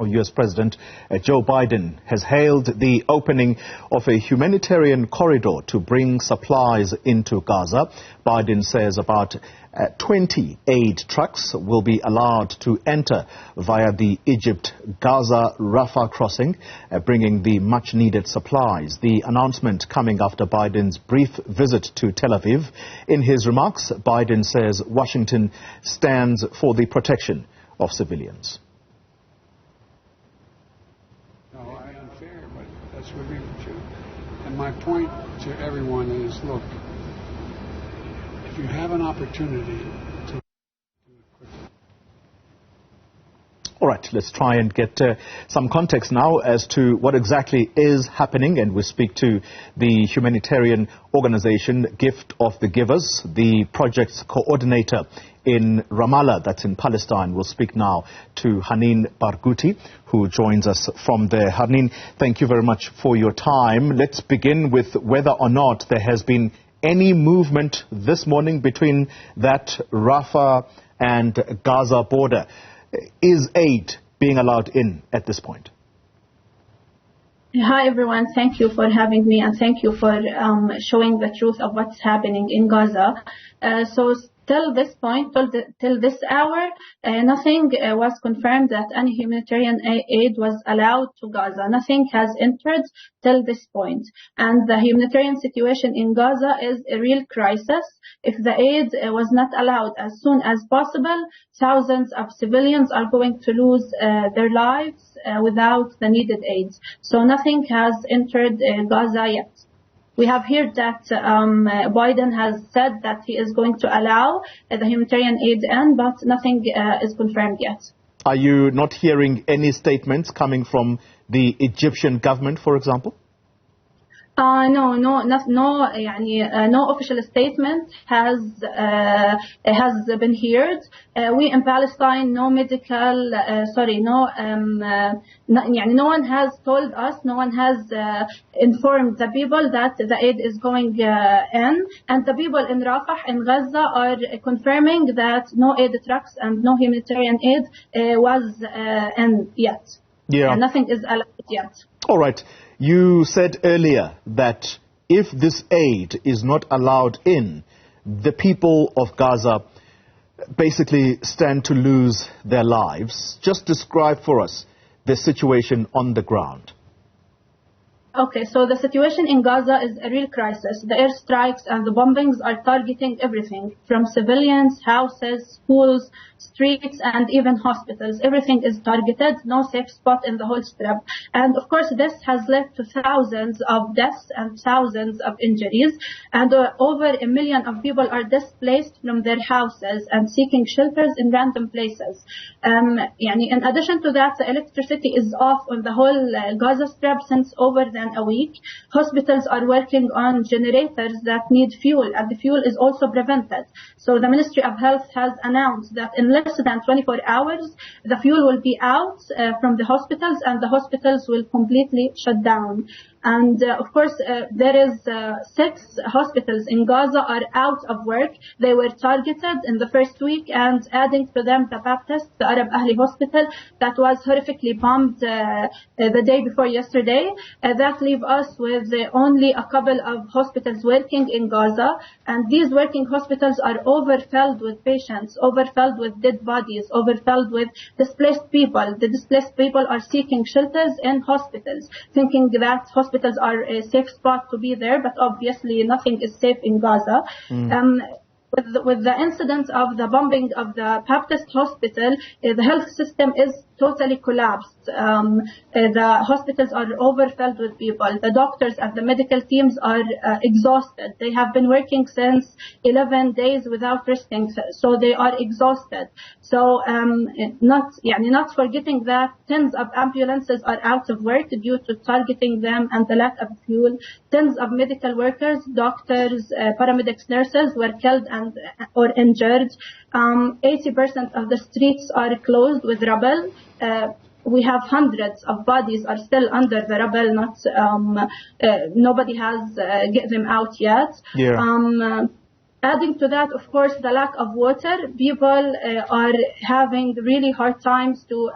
U.S. President Joe Biden has hailed the opening of a humanitarian corridor to bring supplies into Gaza. Biden says about 20 aid trucks will be allowed to enter via the Egypt-Gaza-Rafah crossing, bringing the much-needed supplies. The announcement coming after Biden's brief visit to Tel Aviv. In his remarks, Biden says Washington stands for the protection of civilians. And my point to everyone is, look, if you have an opportunity to do it quickly. All right, let's try and get some context now as to what exactly is happening. And we speak to the humanitarian organization Gift of the Givers, the project's coordinator in Ramallah, that's in Palestine. We'll speak now to Hanin Barghouti, who joins us from there. Hanin, thank you very much for your time. Let's begin with whether or not there has been any movement this morning between that Rafah and Gaza border. Is aid being allowed in at this point? Hi everyone, thank you for having me and thank you for showing the truth of what's happening in Gaza. Till this point, till this hour, nothing was confirmed that any humanitarian aid was allowed to Gaza. Nothing has entered till this point. And the humanitarian situation in Gaza is a real crisis. If the aid was not allowed as soon as possible, thousands of civilians are going to lose their lives without the needed aid. So nothing has entered Gaza yet. We have heard that Biden has said that he is going to allow the humanitarian aid in, but nothing is confirmed yet. Are you not hearing any statements coming from the Egyptian government, for example? No official statement has been heard. We in Palestine, no one has told us, no one has informed the people that the aid is going in, and the people in Rafah in Gaza are confirming that no aid trucks and no humanitarian aid was in yet. Yeah. Nothing is allowed yet. All right. You said earlier that if this aid is not allowed in, the people of Gaza basically stand to lose their lives. Just describe for us the situation on the ground. Okay, so the situation in Gaza is a real crisis. The airstrikes and the bombings are targeting everything from civilians, houses, schools, streets, and even hospitals. Everything is targeted, no safe spot in the whole strip. And of course, this has led to thousands of deaths and thousands of injuries. And over 1 million of people are displaced from their houses and seeking shelters in random places. In addition to that, the electricity is off on the whole Gaza Strip since over a week. Hospitals are working on generators that need fuel, and the fuel is also prevented. So the Ministry of Health has announced that in less than 24 hours, the fuel will be out from the hospitals, and the hospitals will completely shut down. And of course, there is 6 hospitals in Gaza are out of work. They were targeted in the first week, and adding to them the Baptist, the Arab Ahli Hospital, that was horrifically bombed the day before yesterday. That leave us with only a couple of hospitals working in Gaza, and these working hospitals are overfilled with patients, overfilled with dead bodies, overfilled with displaced people. The displaced people are seeking shelters in hospitals, thinking that hospitals are a safe spot to be there, but obviously nothing is safe in Gaza. With the incident of the bombing of the Baptist hospital, the health system is totally collapsed. The hospitals are overfilled with people. The doctors and the medical teams are exhausted. They have been working since 11 days without resting, so they are exhausted. So not forgetting that tens of ambulances are out of work due to targeting them and the lack of fuel. Tens of medical workers, doctors, paramedics, nurses were killed or injured. 80% of the streets are closed with rubble. We have hundreds of bodies are still under the rubble. Nobody has get them out yet. Yeah. Adding to that, of course, the lack of water. People are having really hard times to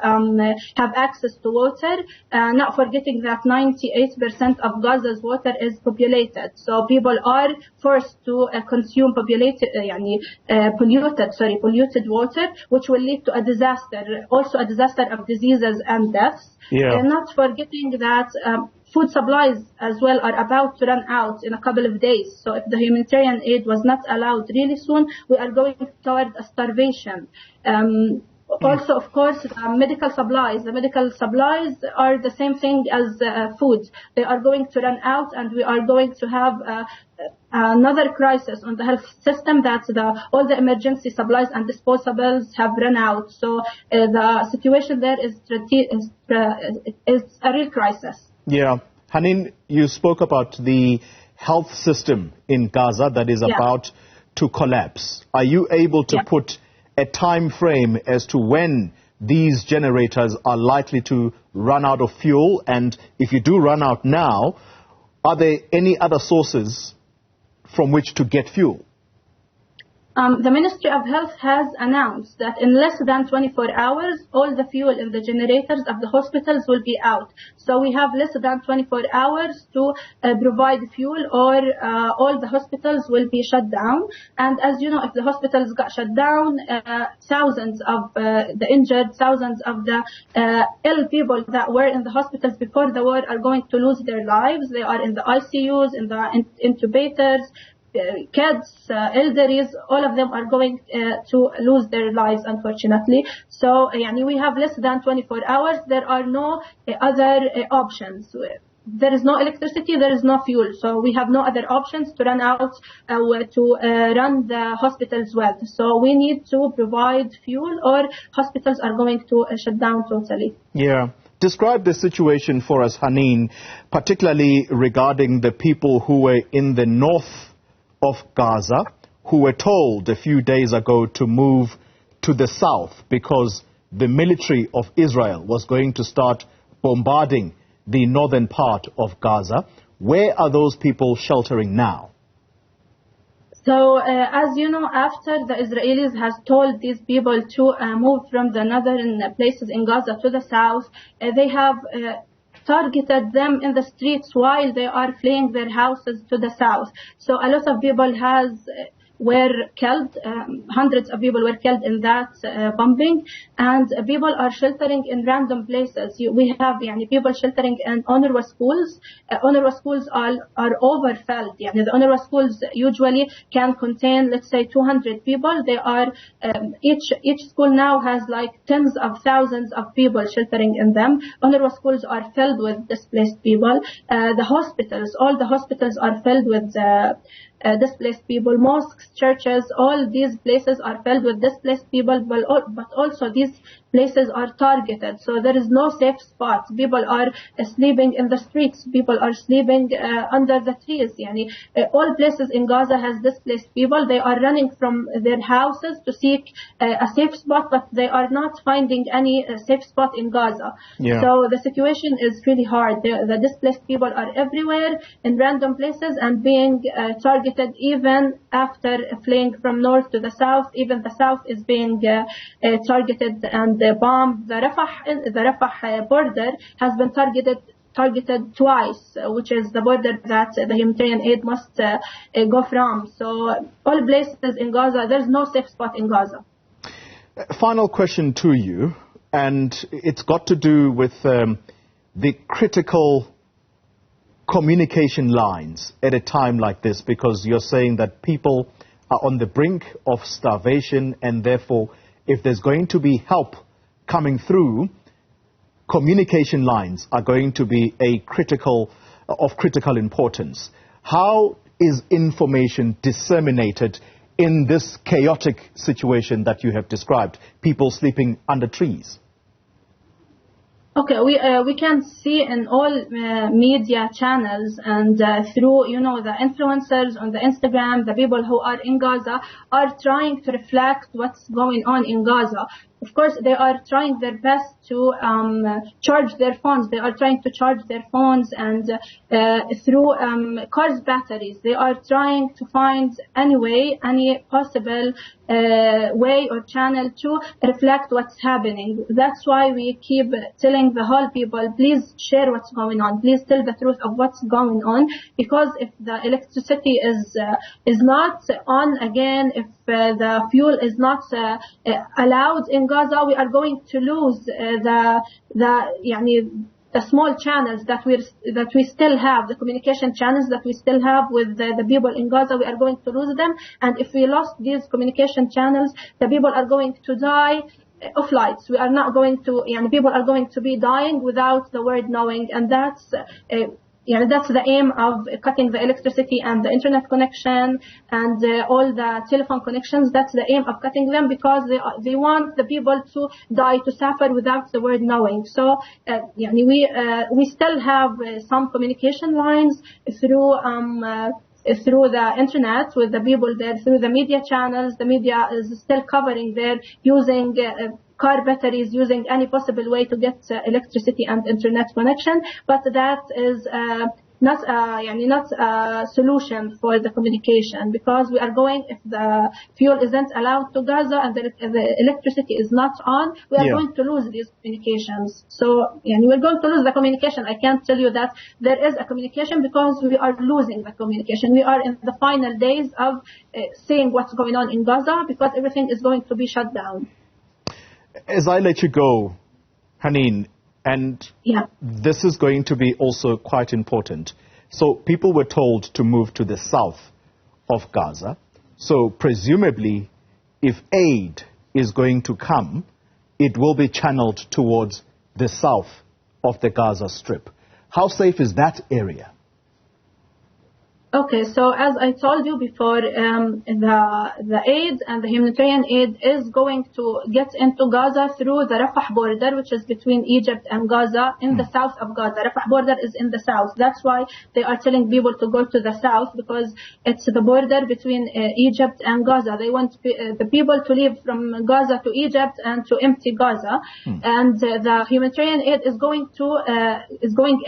have access to water, not forgetting that 98% of Gaza's water is populated. So people are forced to consume polluted water, which will lead to a disaster, also a disaster of diseases and deaths. Yeah. Not forgetting that food supplies as well are about to run out in a couple of days. So if the humanitarian aid was not allowed really soon, we are going toward a starvation. Also, of course, the medical supplies. The medical supplies are the same thing as food. They are going to run out, and we are going to have another crisis on the health system, that all the emergency supplies and disposables have run out. So the situation there is a real crisis. Yeah. Hanin, you spoke about the health system in Gaza that is about to collapse. Are you able to put a time frame as to when these generators are likely to run out of fuel? And if you do run out now, are there any other sources from which to get fuel? The Ministry of Health has announced that in less than 24 hours, all the fuel in the generators of the hospitals will be out. So we have less than 24 hours to provide fuel, or all the hospitals will be shut down. And as you know, if the hospitals got shut down, thousands of the injured, thousands of the ill people that were in the hospitals before the war are going to lose their lives. They are in the ICUs, in the incubators. Kids, elderlies, all of them are going to lose their lives, unfortunately. So we have less than 24 hours. There are no other options. There is no electricity, there is no fuel. So we have no other options to run out, to run the hospitals well. So we need to provide fuel, or hospitals are going to shut down totally. Yeah. Describe the situation for us, Hanin, particularly regarding the people who were in the north of Gaza, who were told a few days ago to move to the south because the military of Israel was going to start bombarding the northern part of Gaza. Where are those people sheltering now? So, as you know, after the Israelis has told these people to move from the northern places in Gaza to the south, they have targeted them in the streets while they are fleeing their houses to the south. So a lot of people were killed. Hundreds of people were killed in that bombing, and people are sheltering in random places. We have people sheltering in UNRWA schools. UNRWA schools are overfilled. The UNRWA schools usually can contain, let's say, 200 people. They are each school now has like tens of thousands of people sheltering in them. UNRWA schools are filled with displaced people. All the hospitals are filled with displaced people. Mosques, churches, all these places are filled with displaced people, but also these places are targeted. So there is no safe spot. People are sleeping in the streets. People are sleeping under the trees. All places in Gaza has displaced people. They are running from their houses to seek a safe spot, but they are not finding any safe spot in Gaza. Yeah. So the situation is really hard. The displaced people are everywhere in random places and being targeted even after fleeing from north to the south. Even the south is being targeted and bombed. The Rafah border has been targeted twice, which is the border that the humanitarian aid must go from. So all places in Gaza, there's no safe spot in Gaza. Final question to you, and it's got to do with the critical communication lines at a time like this, because you're saying that people are on the brink of starvation, and therefore if there's going to be help coming through, communication lines are going to be of critical importance. How is information disseminated in this chaotic situation that you have described, people sleeping under trees? Okay, we can see in all media channels and through, the influencers on the Instagram, the people who are in Gaza are trying to reflect what's going on in Gaza. of course, they are trying their best to charge their phones. They are trying to charge their phones and through cars' batteries. They are trying to find any possible way or channel to reflect what's happening. That's why we keep telling the whole people, please share what's going on. Please tell the truth of what's going on, because if the electricity is not on again, if the fuel is not allowed in Gaza, we are going to lose the small channels that we still have, the communication channels that we still have with the people in Gaza. We are going to lose them, and if we lost these communication channels, the people are going to die of lights. We are not going to, people are going to be dying without the word knowing, and that's the aim of cutting the electricity and the internet connection and all the telephone connections. That's the aim of cutting them, because they want the people to die, to suffer without the word knowing. So we still have some communication lines through the internet with the people there, through the media channels. The media is still covering there, using car batteries, using any possible way to get electricity and internet connection. But that is not a solution for the communication, because we are going, if the fuel isn't allowed to Gaza and the electricity is not on, we are going to lose these communications. So we're going to lose the communication. I can't tell you that there is a communication, because we are losing the communication. We are in the final days of seeing what's going on in Gaza, because everything is going to be shut down. As I let you go, Hanin, and this is going to be also quite important. So people were told to move to the south of Gaza. So presumably, if aid is going to come, it will be channeled towards the south of the Gaza Strip. How safe is that area? Okay, so as I told you before, the aid and the humanitarian aid is going to get into Gaza through the Rafah border, which is between Egypt and Gaza, in the south of Gaza. Rafah border is in the south. That's why they are telling people to go to the south, because it's the border between Egypt and Gaza. They want the people to leave from Gaza to Egypt and to empty Gaza. And the humanitarian aid is going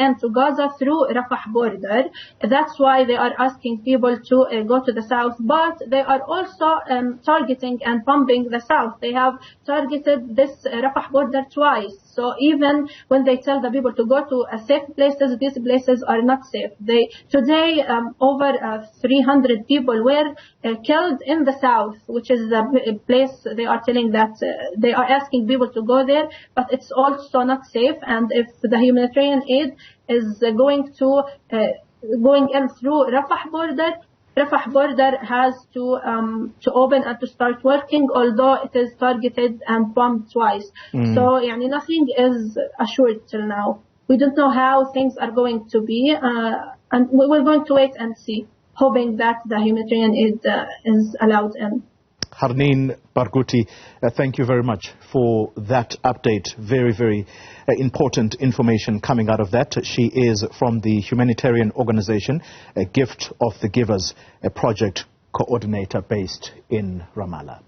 into Gaza through Rafah border. That's why they are asking people to go to the south, but they are also targeting and bombing the south. They have targeted this Rafah border twice. So even when they tell the people to go to safe places, these places are not safe. Today, over 300 people were killed in the south, which is the place they are telling that they are asking people to go there, but it's also not safe. And if the humanitarian aid is going in through Rafah border has to open and to start working, although it is targeted and bombed twice. So nothing is assured till now. We don't know how things are going to be, and we're going to wait and see, hoping that the humanitarian aid is allowed in. Hanin Barghouti, thank you very much for that update. Very, very important information coming out of that. She is from the humanitarian organization, A Gift of the Givers, a project coordinator based in Ramallah.